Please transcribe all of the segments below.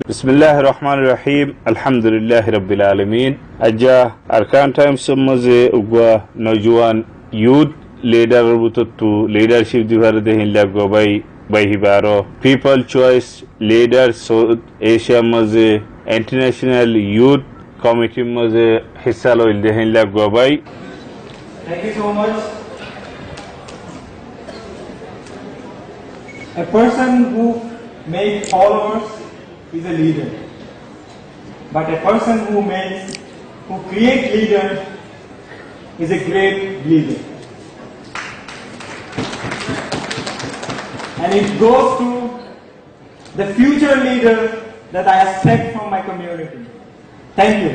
Bismillahir Rahmanir Rahim. Alhamdulillahi Rabbil Alamin. Aja arkan times maze ugwa nojuan youth leader bututu leadership divarde hinla gobai by hibaro people choice leader so Asia maze international youth committee maze hissalo ilde hinla gobai. Thank you so much. A person who makes followers is a leader, but a person who creates leaders is a great leader. And it goes to the future leader that I expect from my community. Thank you.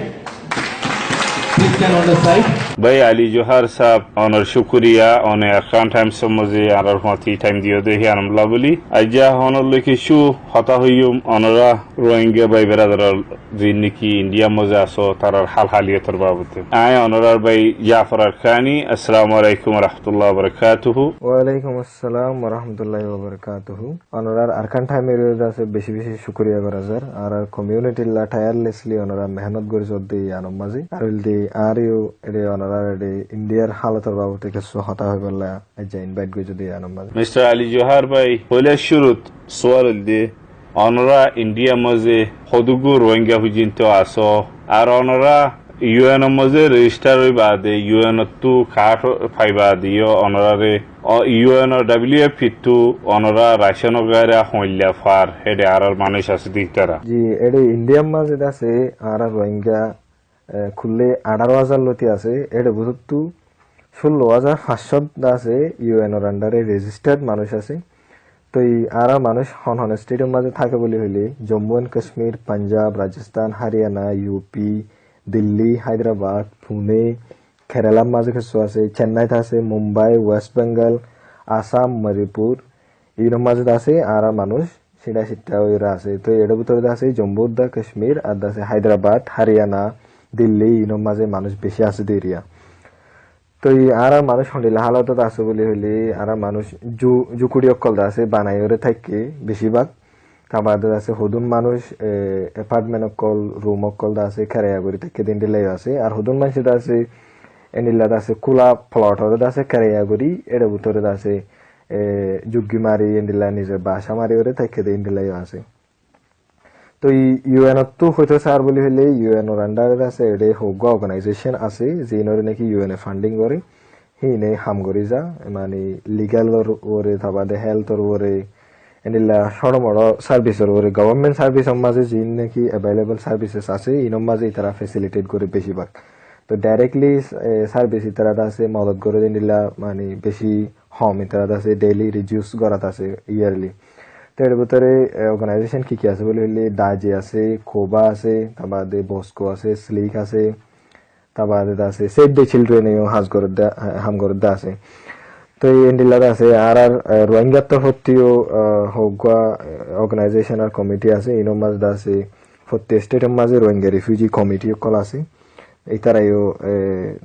Please stand on the side. By Ali Johar Saab, honor Shukriya, on a crown time Somozi, and Armati time the other here, and lovely. Aja honor Likishu, Hotahuyum, honora, Rohingya by brother Ziniki, India Mozaso, Tarar Halhaliatar Babuti. I honor by Jafar Arkani, Assalamu alaikum wa rahmatullahi wa barakatuhu. Wa alaikum assalam wa rahmatullahi wa barakatuhu. Honor Arkan time area as a Bishi Shukriya Barazar, our community la tirelessly honor Mehanat Gurs of the Yanamazi. I will the RU India's halatar babote কিছু হতা হয়ে গেলে আজ invite করে যদি আনন্দ mister Ali Johar ভাই হলে শুরুত সোয়াল দি অনরা ইন্ডিয়া মাঝে হদুগু রোহিঙ্গা হুজিনতো আসো আর অনরা ইউএন মাঝে রেজিস্টার হইবা দে ইউএন তু কাট ফাইবা দিও অনরারে ইউএন ডব্লিউএফ টু অনরা রাশন গায়রা হইলা ফার হেডে আর মানুষ আছে দিতারা জি এডে ইন্ডিয়া মাঝে আছে আর রোহিঙ্গা খুললে 18,000 লতি আছে এর বুঝতু 16,500 আছে ইউএনর আন্ডারে রেজিস্টার্ড মানুষ আছে তো এই আরা মানুষ হন স্টেটের মাঝে থাকে বলি হইলে জম্মু এন্ড কাশ্মীর পাঞ্জাব রাজস্থান হরিয়ানা ইউপি দিল্লি হায়দ্রাবাদ পুনে কেরালার মাঝে কিছু আছে চেন্নাইতে আছে মুম্বাই ওয়েস্ট বেঙ্গল আসাম মণিপুর এর মাঝে আছে আরা মানুষ সেটা ওইরা আছে তো এর ভিতরে আছে জম্মু দা কাশ্মীর আর আছে হায়দ্রাবাদ হরিয়ানা দিল্লি ইনো মাঝে মানুষ বেশি আছে এরিয়া তো এই আর মানুষ হন্ডিলা হালত আছে বলে হইলে আর মানুষ জুকুড়ি অকল আছে বানাইরে থাকে বেশিরভাগ তারপর আছে হদুন মানুষ অ্যাপার্টমেন্ট অকল রুম অকল আছে খেরাইয়া করে থাকে দিন দিলাই আছে আর হদুন মানুষ আছে এনিলা আছে কুলা ফ্লটরে আছে খেরাইয়া করি এর ভিতরে আছে জুগ্গি মারি এন্ডিলা নিজের বাসা মারি ওরে থাকে দিন দিলাই আছে তো ইউএন তো হইতো স্যার বলি হইলে ইউএন এর আন্ডারে আছে এডে হোগা অর্গানাইজেশন আছে যিনরে নাকি ইউএন এ ফান্ডিং করে হিনে হাম করি যা মানে লিগ্যাল ওরে তাবাদে হেলথ ওরে এন্ডিলা সরমড় সার্ভিসের ওরে গভর্নমেন্ট সার্ভিসের মাঝে যিন নাকি অ্যাভেলেবল সার্ভিসেস আছে ইনর মাঝে তারা ফ্যাসিলিটেট করে বেশিরভাগ তো ডাইরেক্টলি সার্ভিস তারা আছে মদত করে এন্ডিলা মানে বেশি হম তারা আছে ডেইলি রিডিউস করাত আছে ইয়ারলি তো এর ভিতরে অর্গানাইজেশন কি কি আছে বলে হইলে ডাজে আছে খোবা আছে তারপরে বস্কো আছে স্লিক আছে তারপরে আছে সেভ দ্য চিলড্রেন হামগরদা আছে তো এই এন্ডিলাদা আছে আর রোহিঙ্গা তো হত্তিও হোগা অর্গানাইজেশন আর কমিটি আছে ইনোর মাঝে আছে প্রত্যেক স্টেটের মাঝে রোহিঙ্গা রিফিউজি কমিটি কল আছে এই তারাইও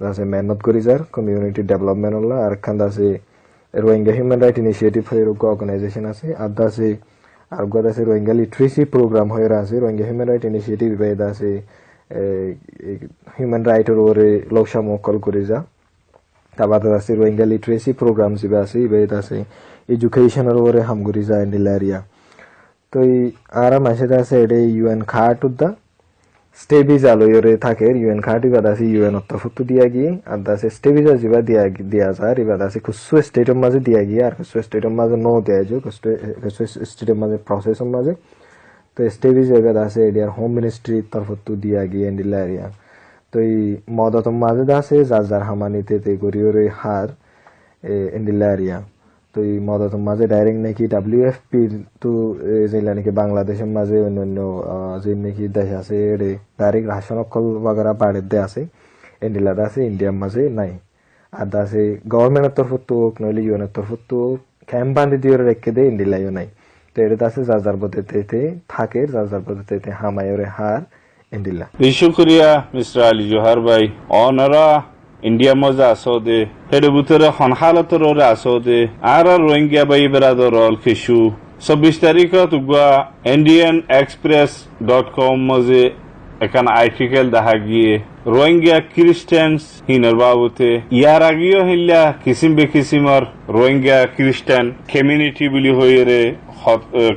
আছে মেহনত করি যার কমিউনিটি ডেভেলপমেন্ট হল আর খান আছে রোহিঙ্গা হিউম্যান রাইট ইনিশিয়েটিভ হয়ে অর্গানাইজেশন আছে আর আছে আর আছে রোহিঙ্গা লিটারেসি প্রোগ্রাম হয়ে আছে রোহিঙ্গা হিউম্যান রাইট ইনিশিয়েটিভ বেদ আছে হিউম্যান রাইটের ওরে লোকসা মকল করে যা তারপর আছে রোহিঙ্গা লিটারেসি প্রোগ্রাম যে আছে বেদ আছে এডুকেশনের ওরে হামগুরি যা এন্ডিলারিয়া তো এই আর মাসে আছে এডে ইউএন খাট উদ্দা স্টেবিজা লইরে থাকে ইউএন খাটি বাদ আছে ইউএন অত্তফুতু দিয়া গিয়ে আর আছে স্টেবিজা জিবা দিয়া যায় এবার আছে কিছু স্টেটের মাঝে দিয়া গিয়ে আর কিছু স্টেটের মাঝে নো দেয়া যায় কিছু স্টেটের মাঝে প্রসেসের মাঝে তো স্টেবিজা এবার আছে এরিয়ার হোম মিনিস্ট্রি তরফতু দিয়া গিয়ে এন্ডিলা এরিয়া তো এই মদতম মাঝে আছে যার হামানিতে তে গরিয়রে হার এন্ডিলা এরিয়া তো এই মদতম মাঝে ডাইরেক্ট নাকি ডাব্লিউএফপি তো যেগুলা নাকি বাংলাদেশের মাঝে অন্যান্য যে নাকি দেশ আছে এডে ডাইরেক্ট রাশন অকল বাগারা বাড়ির দে আছে এন্ডিলাদা আছে ইন্ডিয়ার মাঝে নাই আর আছে গভর্নমেন্টের তরফত নইলে ইউএনের তরফত ক্যাম্প বান্ধি দিয়ে রেখে দেয় ইন্ডিলাইও নাই তো এটা আছে যার পদ্ধতিতে থাকে যার পদ্ধতিতে হামায়রে হার ইন্ডিলা শুক্রিয়া মিস্টার আলী জোহার ভাই অনারা India maza asode hedu butere hon halator ore asode ara rohingya bai berador al kishu 24 তারিখত উগা indianexpress.com মাঝে এখান আর্টিকেল দেখা গিয়ে রোহিঙ্গা খ্রিস্টানস হিনর বাবুতে ইয়ার আগেও হিল্লা কিসিম বে কিসিমর রোহিঙ্গা খ্রিস্টান কমিউনিটি বলি হইরে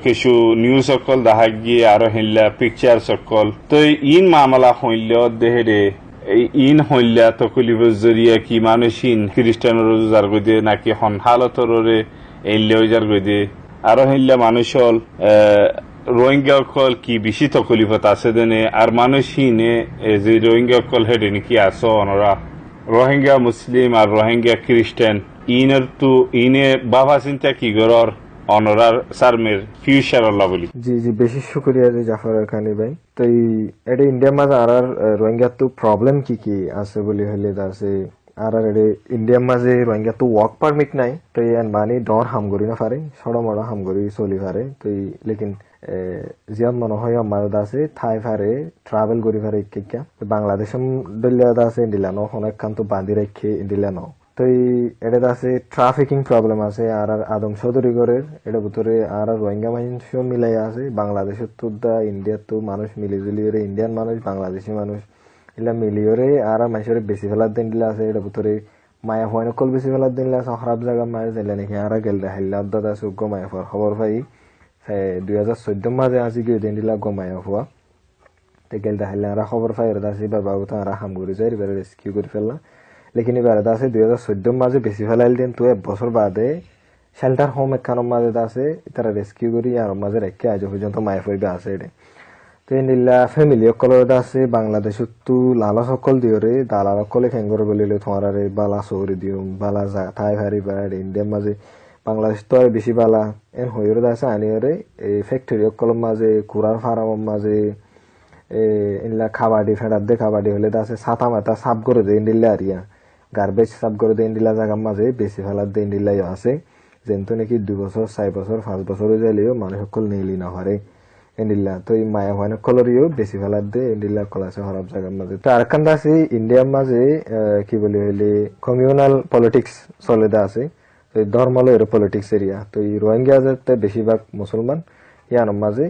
কিছু নিউজ সকল দেখা গিয়ে আরো হিল্লা পিকচার সকল তো ইন মামলা হইল দেহেরে ইন হইলা তকলিফের জরিয়া কি মানুষিন খ্রিস্টান রোজার গদে নাকি হন হালতরে এনলে ওজার গদে আরো হিল্লা মানুষ হল রোহিঙ্গা কল কি বেশি তকলিফত আছে দেনে আর মানুষিনে যে রোহিঙ্গা কল হেডে নাকি আসো ওনারা রোহিঙ্গা মুসলিম আর রোহিঙ্গা খ্রিস্টান ইনের তো ইনে বাবা চিন্তা কি গরর অনরার সারমের ফিউচার আল্লাহ বলি জি জি বেশি শুকরিয়া রে জাফর খানি ভাই তো এটা ইন্ডিয়া মাঝে আর রোহিঙ্গা তো প্রবলেম কি আছে বলি হইলে আছে আর এডে ইন্ডিয়া মাঝে রোহিঙ্গা তো ওয়ার্ক পারমিট নাই তো ইয়ান মানি ডর হাম করি না পারে সড় মড় হাম করি চলি পারে তো লেকিন জিয়ান মনে হয় আমার আছে থাই পারে ট্রাভেল করি পারে ইকা বাংলাদেশ দলিয়া আছে ইন্ডিলানো অনেক কান তো বাঁধি রেখে ইন্ডিলানো তো এটা আছে ট্রাফিকিং প্রবলেম আছে আর আদম চৌধুরী গড়ের এটা ভিতরে আর রোহিঙ্গা মানুষ মিলাই আছে বাংলাদেশের তো ইন্ডিয়ার তো মানুষ মিলিজুলি ইন্ডিয়ান মানুষ বাংলাদেশি মানুষ এগুলা মিলিওরে আর মানুষের বেশি ফেলার দিন দিলে আছে এটা ভিতরে মায়া হয় নকল বেশি ফেলার দিন আছে খারাপ জায়গা মায়া দিলে নাকি আর গেলদা হাইলা অদ্দাত আছে উগ্র মায়া হওয়ার খবর পাই 2014 মাঝে আসি গিয়ে দিন দিলা গো মায়া হওয়া তো গেলদা হাইলা আর খবর পাই এর আছে এবার বাবু তো আর হাম করে যায় এবার রেস্কিউ করে ফেললাম লেকিন এবার আছে 2014 মাঝে বেশি ফেলাইল দিন তো এক বছর বাদে শেল্টার হোম একখানোর মাঝে আছে তারা রেস্কিউ করি আর মাঝে রেখে আজ পর্যন্ত মায়া ফইবে আছে এটা তো নিলা ফ্যামিলি অকলের আছে বাংলাদেশত তো লালা সকল দিওরে দালাল অকলে খেঙ্গর বলিলে তোমার বালা চৌরি দিও বালা যা ঠাই ভারি বাড়ি ইন্ডিয়ার মাঝে বাংলাদেশ তো আর বেশি বালা এন হইরে আছে আনিওরে এই ফ্যাক্টরি অকলের মাঝে কুড়ার ফার্মের মাঝে ইনলা খাবাডি ফেডার দে খাবাডি হলে আছে ছাতা মাথা সাফ করে দেয় ইন্ডিল্লা আরিয়া গার্বেজ সাফ করে দেয় ইন্ডিল্লা জায়গার মাঝে বেশি ফেলার দিয়ে ইন্ডিল্লাই আছে যেহেতু নাকি 2 বছর 4 বছর 5 বছর যাইলেও মানুষ সকল নেইলি না হারে ইন্ডিল্লা তো এই মায়া হয় না কলরিও বেশি ফেলার দিয়ে ইন্ডিল্লা কল আছে খারাপ জায়গার মাঝে তো আর কান্দা আছে ইন্ডিয়ার মাঝে কি বলি হইলে কমিউনাল পলিটিক্স চলে আছে তো ধর্মালয়ের পলিটিক্স এরিয়া তো এই রোহিঙ্গা যাতে বেশিরভাগ মুসলমান ইয়ার মাঝে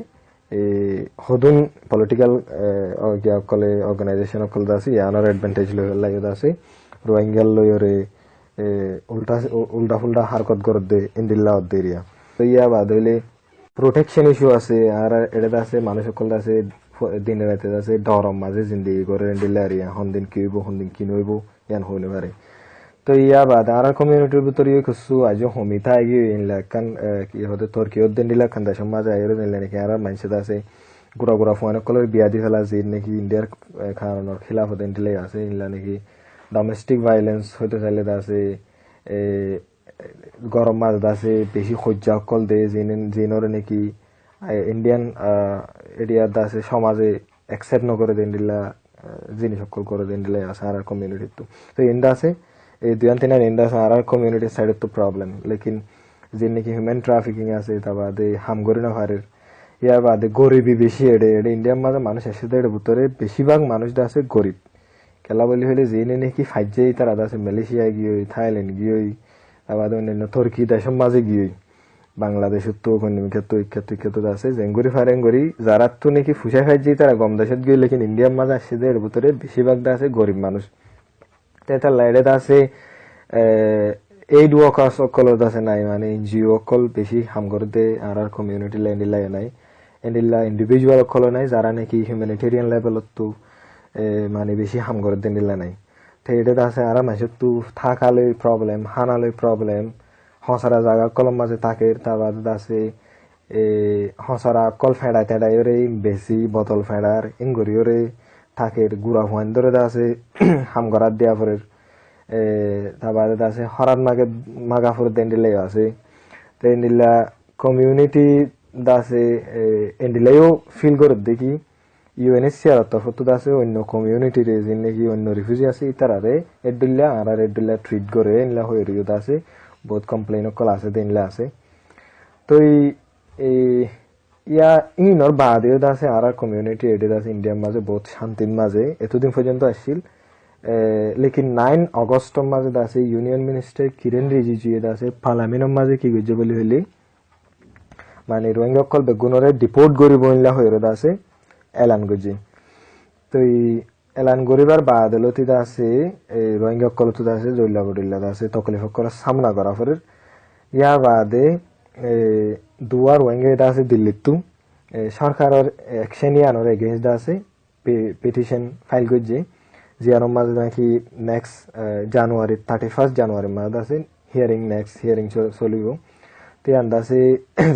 হদুন পলিটিক্যাল কলে অর্গানাইজেশন কল আছে ইয়ানোর অ্যাডভান্টেজ লই আছে রোহিঙ্গা লয়রে উল্টা ফুল্টা হারকত করে দে ইন্ডিল্লা অর্ধ এরিয়া তো ইয়া বাদ হইলে প্রোটেকশন ইস্যু আছে আর এটা আছে মানুষ সকল আছে দিনে রাতে আছে ডরম মাঝে জিন্দগি করে ইন্ডিল্লা এরিয়া হন্দিন কি হইব হন্দিন কি নইব ইয়ান হইলে পারে তো ইয়া বাদ আর কমিউনিটির ভিতরে কিছু আজ হমিতা গিয়ে ইনলাকান কি হতে তুর্কিয়ত দিন দিলা খান দেশের মাঝে আইরো দিলে নাকি আর মানুষের আছে গুড়া গুড়া ফোন কলের বিয়া দি ফেলা যে নাকি ইন্ডিয়ার খাওয়ানোর খিলাফত দিলে আছে ইনলা নাকি ডোমেস্টিক ভায়োলেন্স হইতে চাইলে আছে গরম মাঝে আছে বেশি সহ্যা অকল দেয় জিনরে নাকি ইন্ডিয়ান এরিয়ার আছে সমাজে অ্যাকসেপ্ট নকরে দিন দিলা জিনিস সকল করে দিন দিলে আছে আর কমিউনিটির তো ইন্ডা আছে এই 2-3 ইন্ডা আছে আর কমিউনিটির সাইডের তো প্রবলেম লেকিন যে নাকি হিউম্যান ট্রাফিকিং আছে তা বাদে হামগরি না হারের ইয়ার বাদে গরিবই বেশি এডে ইন্ডিয়ার মাঝে মানুষ এসে এর ভিতরে বেশিরভাগ মানুষটা আছে গরিব খেলা বলি হলে যে নাকি ফাইজে তারা আছে মালয়েশিয়ায় গিয়ে থাইল্যান্ড গিয়ে আবার অন্যান্য তুর্কি দেশের মাঝে গিয়ে বাংলাদেশের তো ক্ষেত্র আছে জেঙ্গুরি ফারেঙ্গুরি যারা তো নাকি ফুসা ফাইজে তারা গম দেশত গিয়ে লেকিন ইন্ডিয়ার মাঝে আসছে এর ভিতরে বেশিরভাগটা আছে গরিব মানুষ তার লাইডে আছে এইড ওয়ার্কার্স অকলত আছে নাই মানে এনজিও অকল বেশি হাম করতে আর কমিউনিটি লাইন নাই এন্ডিল্লা ইন্ডিভিজুয়াল অকল নাই যারা নাকি হিউম্যানিটেরিয়ান লেভেলত তো মানে বেশি হাম করতে দিলা নাই তো এটা আছে আর মানুষের তো থাকালৈ প্রবলেম হানালৈ প্রবলেম হসারা জায়গা কলম মাঝে থাকে তার বাদ আছে হসারা কল ফেড়া টেড়াই ওরে বেশি বোতল ফেড়ার ইনগরি ওরে থাকে গুড়া হুয়ান ধরে আছে হাম করার দেয়া পরে তার বাদে আছে হরাত মাগাফুর দেন দিলেও আছে তো এন্ডিল্লা কমিউনিটি আছে এন্ডিলাইও ফিল করে দেখি ইউএনএইচসিআর তরফত আছে অন্য কমিউনিটির যে নাকি অন্য রিফিউজি আছে ইতারারে এডুল্লা আর এডুল্লা ট্রিট করে এনলা হয়ে রিয়ত আছে বহুত কমপ্লেইন কল আছে দেনলা আছে তো ইয়া ইনর বাদেও আছে আর কমিউনিটি এডেড আছে ইন্ডিয়ার মাঝে বহুত শান্তির মাঝে এতদিন পর্যন্ত আসছিল লেকিন 9 অগস্টর মাঝে আছে ইউনিয়ন মিনিস্টার কিরেন রিজিজু আছে পার্লামেন্টের মাঝে কি গজ্জ বলি হইলে মানে রোহিঙ্গা কল বেগুনরে ডিপোর্ট করিব ইনলা হইরে আছে এলান গজি তো এলান করিবার বাদলতি আছে এই রোহিঙ্গা কল তো আছে জইলা বডিল্লা আছে তকলিফ করা সামনা করা ফের ইয়া বাদে দুয়ার রোহিঙ্গা আছে দিল্লিতু সরকারের অ্যাকশন ইয়ানোর এগেইনস্ট আছে পিটিশন ফাইল করছে জিয়ানোর মাঝে নাকি নেক্সট জানুয়ারি 31 জানুয়ারি মাঝে আছে হিয়ারিং চলিব তে আন্দাজে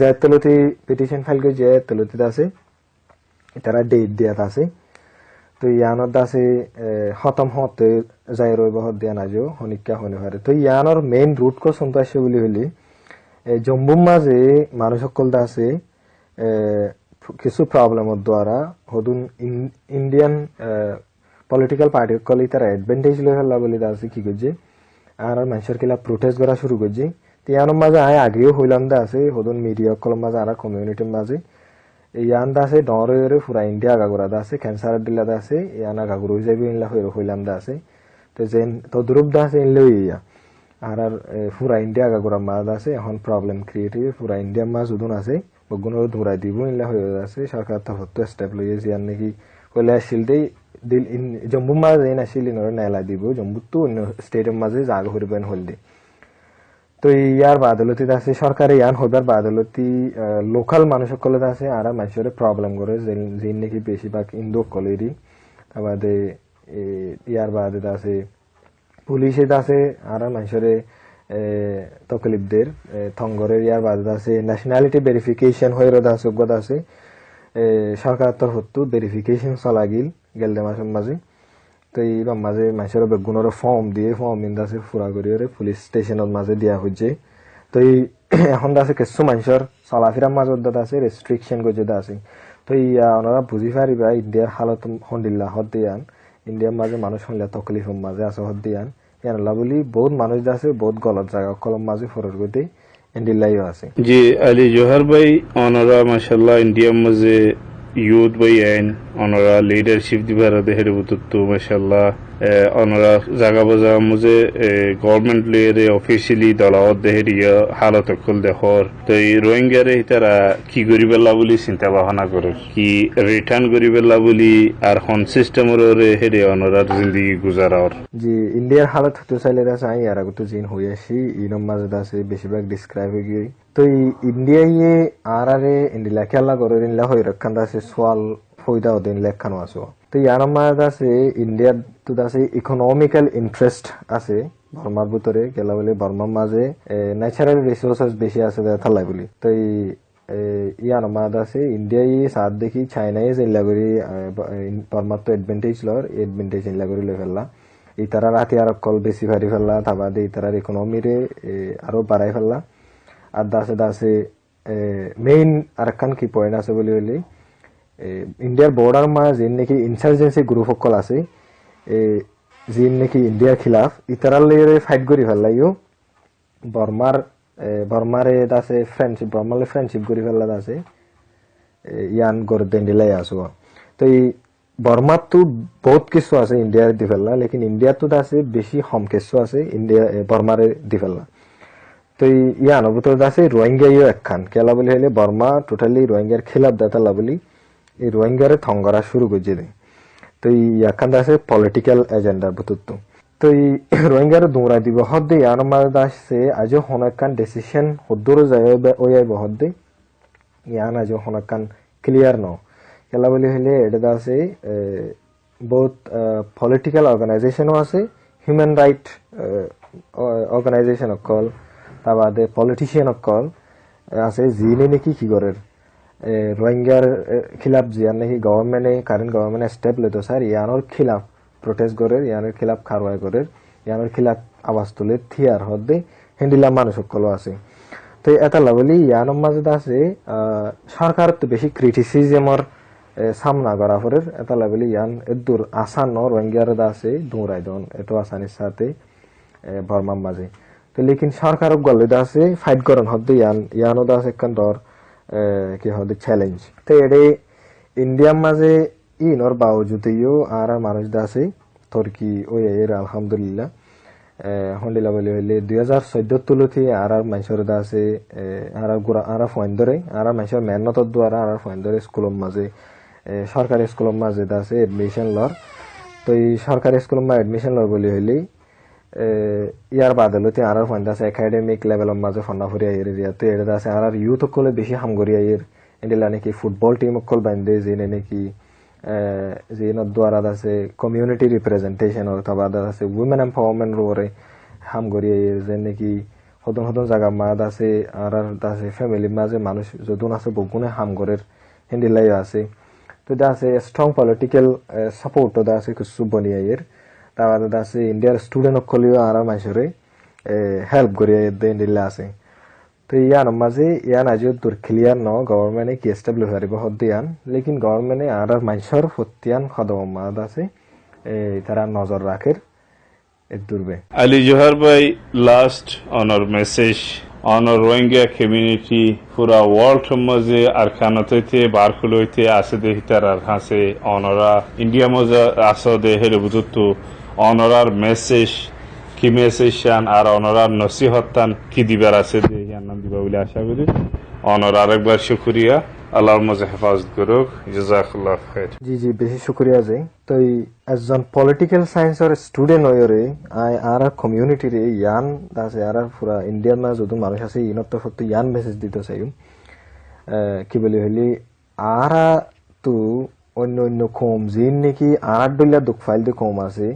যাইতলতি পিটিশন ফাইল করছে যাইতলতি আছে তারা ডেট দিয়াত আছে তো ইয়ানোর দাসে খতম হতে যাই রইব হত দিয়া নাজো হনিকা হনে পারে তো ইয়ানোর মেইন রুট কোসন তো আসে বলি হলি জম্মুর মাঝে মানুষ সকল আছে কিছু প্রবলেমের দ্বারা হদুন ইন্ডিয়ান পলিটিক্যাল পার্টি কলি তারা অ্যাডভান্টেজ লই হল্লা বলি আছে কি করছে আর মানুষের কিলা প্রোটেস্ট করা শুরু করছে ইয়ানোর মাঝে আয় আগেও হইলাম দা আছে হদুন মিডিয়া কলম মাঝে আর কমিউনিটির মাঝে ইয়ান দা আছে ডরে পুরা ইন্ডিয়া আগাগোড়া দা আছে ক্যান্সার দিলা দা আছে ইয়ান আগাগোড়া যাইবে ইনলা হইলাম দা আছে তো যেন তো দ্রুপ দা আছে ইনলে ইয়া আর পুরা ইন্ডিয়া আগাগোড়া মাঝ আছে এখন প্রবলেম ক্রিয়েট হয়ে পুরা ইন্ডিয়া মাঝ উদুন আছে বগুনর ধুরাই দিব ইনলা হয়ে আছে সরকার তফত স্টেপ লইয়েছে ইয়ান নাকি হইলে আসিল দেই দিল জম্মু মাঝ এই আসিল ইনরে নেলা দিব জম্মু তো অন্য স্টেটের মাঝে জায়গা হইবেন হলদি তো ইয়ার বাদলতি আছে সরকারে ইয়ান হইবার বাদলতি লোকাল মানুষ সকলে আছে আর মানুষের প্রবলেম করে যে নাকি বেশিরভাগ ইন্দো কলেরই তারপরে ইয়ার বাদে আছে পুলিশে আছে আর মানুষের তকলিফদের থঙ্গরের ইয়ার বাদে আছে ন্যাশনালিটি ভেরিফিকেশন হয়ে আছে অজ্ঞতা আছে সরকার তরফতো ভেরিফিকেশন চলাগিল গেলদে মাসের মাঝে তো এই মাঝে মানুষের বেগুনের ফর্ম দিয়ে ফর্ম ইন্দাছে ফুরা করিয়ে পুলিশ স্টেশনের মাঝে দিয়া হচ্ছে তো এই এখন আছে কিছু মানুষের চলাফেরার মাজত আছে রেস্ট্রিকশন করছে আছে তো ওনারা বুঝি পারিবা ইন্ডিয়ার হালত হন্দিল্লা হদ দিয়ান ইন্ডিয়ার মাঝে মানুষ হলে তকলিফের মাঝে আছে হদ দিয়ান ইয়ানলা বলি বহুত মানুষ আছে বহুত গলত জায়গা কলম মাঝে ফরর গতি ইন্ডিল্লাইও আছে জি আলী জোহার ভাই ওনারা মাশাআল্লাহ ইন্ডিয়ার মাঝে youth by and onora leadership dibara de herubutu mashallah onora jaga baza muje government layer officially dalawat de heriya halat kol de hor to ei rohingya re hitara ki goribella boli চিন্তা ভাবনা করে কি return গরিবেল্লা বলি আর হন system রে হেরে onora জিন্দেগি গুজারার জি ইন্ডিয়ার হালত হতে চাইলে আছে আই আর আগত জিন হই আসি ইনম মাঝে আছে বেশিরভাগ ডিসক্রাইব হই গই তো ইন্ডিয়ায়ে আরারে ইন্ডিয়া খেলা করে ইনলা হই রাখান আছে সোয়াল ফয়দা ওদিন লেখানো আছে তো ইয়ার মাঝে আছে ইন্ডিয়ার তো আছে ইকোনমিক্যাল ইন্টারেস্ট আছে বর্মার ভিতরে গেলা বলে বর্মার মাঝে ন্যাচারাল রিসোর্সেস বেশি আছে থালাই বলি তো ইয়ার মাঝে আছে ইন্ডিয়ায় সাথ দেখি চাইনায় জিল্লা করি বর্মার তো অ্যাডভান্টেজ লর অ্যাডভান্টেজ জিল্লা করি লই ফেললা এই তারা রাতে আর কল বেশি ভারি ফেললা তাবাদে এই তারার ইকোনমিরে আরো বাড়াই ফেললা আর দাসে মেইন আরেকখান কি পয়েন্ট আছে বলি হলে ইন্ডিয়ার বর্ডার মাঝে নাকি ইনসার্জেন্সি গ্রুপ সকল আছে যিন নাকি ইন্ডিয়ার খিলাফ ইতারার লেগে ফাইট করি ফেললাইও বর্মারে আছে ফ্রেন্ডশিপ বর্মালে ফ্রেন্ডশিপ করি ফেললা আছে ইয়ান গর দেন্ডিলাই আসো তো এই বর্মার তো বহুত কিছু আছে ইন্ডিয়ার দি ফেললা লেকিন ইন্ডিয়ার তো আছে বেশি কম কিছু আছে ইন্ডিয়া বর্মারে দি ফেললা তো ইয়ান ভিতর আছে রোহিঙ্গাইও একখান কেলা বলি হলে বর্মা টোটালি রোহিঙ্গার খিলাফ দাতালা বলি এই রোহিঙ্গারে থঙ্গরা শুরু করছে দেয় তো ইয়াখান আছে পলিটিক্যাল এজেন্ডার ভিতর তো এই রোহিঙ্গারে দৌড়াই দিব হদ্দে ইয়ার মাঝে আসছে আজও হনাকান ডিসিশন হদ্দুর যায় ওই হদ্দে ইয়ান আজও হনাকান ক্লিয়ার ন কেলা বলি হলে এটা আছে বহুত পলিটিক্যাল অর্গানাইজেশনও আছে হিউম্যান রাইট অর্গানাইজেশন অকল তারপরে পলিটিশিয়ান অকল আছে যিনি নাকি কি করে রোহিঙ্গার খিলাফ জিয়ার নাকি গভর্নমেন্টে কারেন্ট গভর্নমেন্ট স্টেপ লইতো স্যার ইয়ানোর খিলাফ প্রোটেস্ট করে ইয়ানোর খিলাফ খারওয়াই করে ইয়ানোর খিলাফ আওয়াজ তুলে থিয়ার হদ্দে হিন্দিলা মানুষ সকলও আছে তো এটা বলি ইয়ানোর মাঝে আছে সরকার তো বেশি ক্রিটিসিজমর সামনা করা পরে এটা বলি ইয়ান এদুর আসান রোহিঙ্গার আছে দৌড়াই দন এত আসানির সাথে বর্মার মাঝে তো লেকিন সরকার গলে আছে ফাইট করেন হদ্দে ইয়ানো আছে একখান ধর কি হদ্দে চ্যালেঞ্জ তো এডে ইন্ডিয়ার মাঝে ইনর বাউজুতেও আর মানুষ আছে তুর্কি ওই এর আলহামদুলিল্লাহ হন্ডিলা বলি হইলে 2014 তুলুথি আর মানুষের দা আছে আর ফয়েন্দরে আর মানুষের মেহনতর দ্বারা আর ফয়েন্দরে স্কুলের মাঝে সরকারি স্কুলের মাঝে দা আছে এডমিশন লর তো এই সরকারি স্কুলের মাঝে এডমিশন লর বলি হইলে ইয়ার বাদলতে আর ফয়েন্দা আছে একাডেমিক লেভেলের মাঝে ফন্না ফুরি আইয়ের এরিয়াতে এটা আছে আর ইউথ সকলে বেশি হামগরি আইয়ের এন্ডিলা নাকি ফুটবল টিম সকল বান্ধে যে নাকি যে দ্বারা আছে কমিউনিটি রিপ্রেজেন্টেশন অথবা আছে উইমেন এম্পাওয়ারমেন্ট রোরে হাম করি যে নাকি হদন হদন জায়গা মাদ আছে আর আছে ফ্যামিলির মাঝে মানুষ যদুন আছে বগুনে হাম করের হিন্দিলাই আছে তো দা আছে স্ট্রং পলিটিক্যাল সাপোর্ট দা আছে কিছু বনিয়াইয়ের তারপর দা আছে ইন্ডিয়ার স্টুডেন্ট সকলেও আর মানুষের হেল্প করি হিন্দিলা আছে তো ইয়ান মাঝে ইয়ান আজ দূর ক্লিয়ার ন গভর্নমেন্টে কি এস্টাবলিশ হারিব হদিয়ান লেকিন গভর্নমেন্টে আর মানুষের ফতিয়ান খদম মাদ আছে তারা নজর রাখের দূরবে Ali Johar bhai, last on our message on our Rohingya community pura world maze arkanote barkuloite ase de hitarar hase onora India moza asode hele bututu onorar message কি মেসেশন আর অনরার নসিহতান কি দিবার আছে যে ইয়ান্নাম দিবা বলে আশা করি অনর আরেকবার শুকরিয়া আল্লাহর মাঝে হেফাজত করুক জাযাকাল্লাহ খাইর জি জি বেশি শুকরিয়া যাই তো একজন পলিটিক্যাল সায়েন্সের স্টুডেন্ট হয়রে আর কমিউনিটি রে ইয়ান আছে আর পুরা ইন্ডিয়ার না যদু মানুষ আছে ইনত ফটো ইয়ান মেসেজ দিতে চাই কি বলি হলি আর তো অন্য অন্য কম জিন নাকি আর ডলিয়া দুঃখ ফাইল দে কম আছে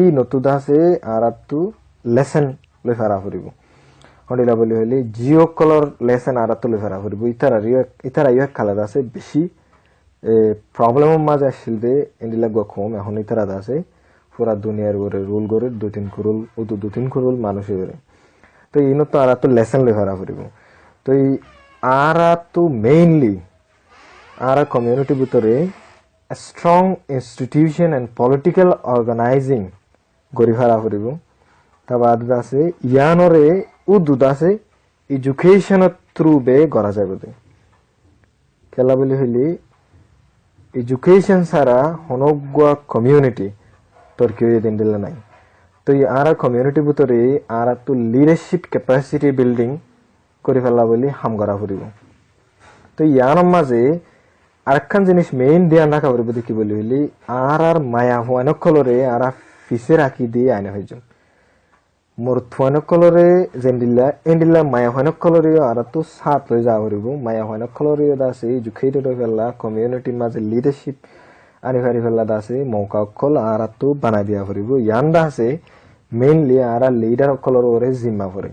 ই নতুদা আছে আর তো লেসন লৈ ফারা ফুরিব হন্ডিলা বলি হইলে জিও কলর লেসন আর তো লৈ ফারা ফুরিব ইতারা ইয়া কালার আছে বেশি প্রবলেম মাঝে আসছিল দে ইন্ডিলা গো কম এখন ইতারা আছে পুরা দুনিয়ার গরে রুল গরে 2-3 করুল মানুষের তো ইনো তো আর তো লেসন লৈ ফারা ফুরিব তো আর তো মেইনলি আর কমিউনিটি ভিতরে a strong institution and political organizing গরি ফারা ফুরিব তাবাদ আছে ইয়ানরে উদ্দুদ আছে এডুকেশন থ্রু বে করা যাবে খেলা বলি হইলি এডুকেশন ছাড়া হনগুয়া কমিউনিটি তোর কেউ দিন দিলে নাই তো আর কমিউনিটি ভিতরে আর তো লিডারশিপ ক্যাপাসিটি বিল্ডিং করে ফেলা বলি হাম করা ফুরিব তো ইয়ার মাঝে আরেকখান জিনিস মেইন ধ্যান রাখা পড়বে কি বলি হইলি আর মায়া হুয়ানো কলরে আর ফিসে রাখি দিয়ে আইনে হয়েছে মোর থুয়ানো কলরে জেন্ডিল্লা এন্ডিল্লা মায়া হুয়ানো কলরে আর তো সাত হয়ে যাওয়া পড়ব মায়া হুয়ানো কলরে আছে এডুকেটেড হয়ে ফেলা কমিউনিটির মাঝে লিডারশিপ আনি ফারি ফেলা আছে মৌকা অকল আর তো বানাই দিয়া পড়ব ইয়ানদা আছে মেইনলি আর লিডার অকলর ওরে জিম্মা পড়ে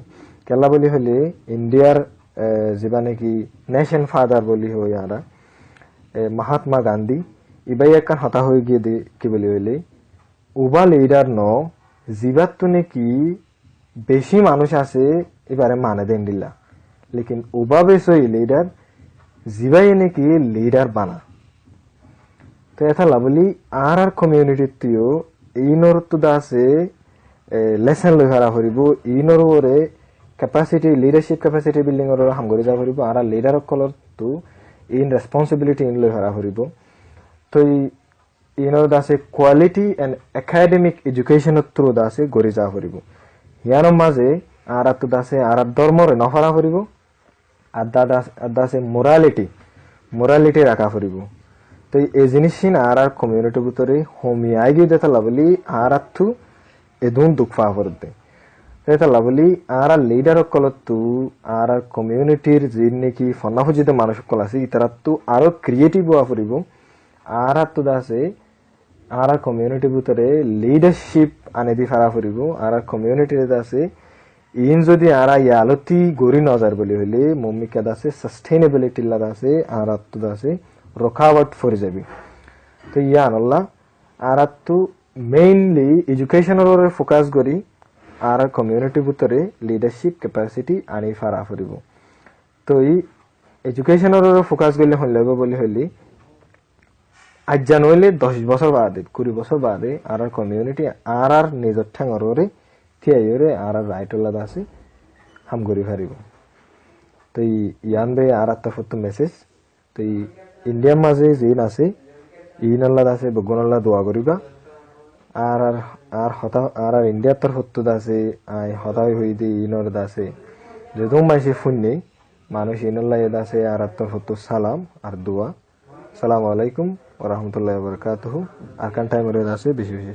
কেলা বলি হলে ইন্ডিয়ার যেবা নাকি নেশন ফাদার বলি হয় আর মহাত্মা গান্ধী ইবাই একখান হতা হয়ে গিয়ে কি বলি হইলে উবা লিডার ন জিবাত তো নাকি বেশি মানুষ আছে এবারে মানে দেন দিলা লেকিন উবা বেশ লিডার জিবাই নাকি লিডার বানা তো এটা লাভলি আর কমিউনিটিতেও ইনর তো আছে লেসন লৈ হারা হরিব ইনর ওরে ক্যাপাসিটি লিডারশিপ ক্যাপাসিটি বিল্ডিং ওর হাম করে যা হরিব আর লিডার কলর তো in responsibility in লৈ হারা হরিব তো ইনর দাসে quality and academic education through দাসে গরি যা হরিব ইয়ার মাঝে আর তো দাসে আর ধর্মরে নফারা হরিব আর দাসে মোরালিটি রাখা হরিব তো এই জিনিসিন আর কমিউনিটি ভিতরে হোমিয়াই গিয়ে দেখা লাভলি আর থু এদুন দুঃখা হরতে এটা লাভলি আর লিডার কলতু আর কমিউনিটির যে নাকি ফনাফুজিত মানুষ সকল আছে ইতারা তো আরো ক্রিয়েটিভ হওয়া পড়িব আর তো আছে আর কমিউনিটির ভিতরে লিডারশিপ আনে দি ফারা পড়িব আর কমিউনিটির আছে ইন যদি আর ইয়ালতি গড়ি নজার বলি হইলে মম্মিকা দাসে সাস্টেইনেবিলিটি লাগ আছে আর তো আছে রোকাওয়াট ফরে যাবি তো ইয়ান আল্লাহ আর তো মেইনলি এডুকেশনের উপরে ফোকাস করি আর কমিউনিটি ভিতরে লিডারশিপ ক্যাপাসিটি আনি ফারা ফুরিব তো এই এডুকেশনের উপরে ফোকাস করলে হইলে বলি হইলি আজ জানুয়ারি 10 বছর বাদে 20 বছর বাদে আর কমিউনিটি আর নিজের ঠ্যাঙরে থিয়াইরে আর রাইটলা আছে হাম করি ফারিব তো ইয়ান বে আর একটা ফটো মেসেজ তো ইন্ডিয়ার মাঝে জিন আছে ইন আল্লাহ আছে বগুন আল্লাহ দোয়া করিবা আর আর আর হতা আর ইন্ডিয়ার তরফ তো আছে আই হতাই হইদি ইনর দাসে যেদম মাইসে ফুন্নি মানুষ ইনল্লাহ দাসে আর তরফ তো সালাম আর দোয়া আসসালামু আলাইকুম ওয়া রাহমাতুল্লাহি ওয়া বারাকাতুহু আরকান টাইম এর আছে বেশি বেশি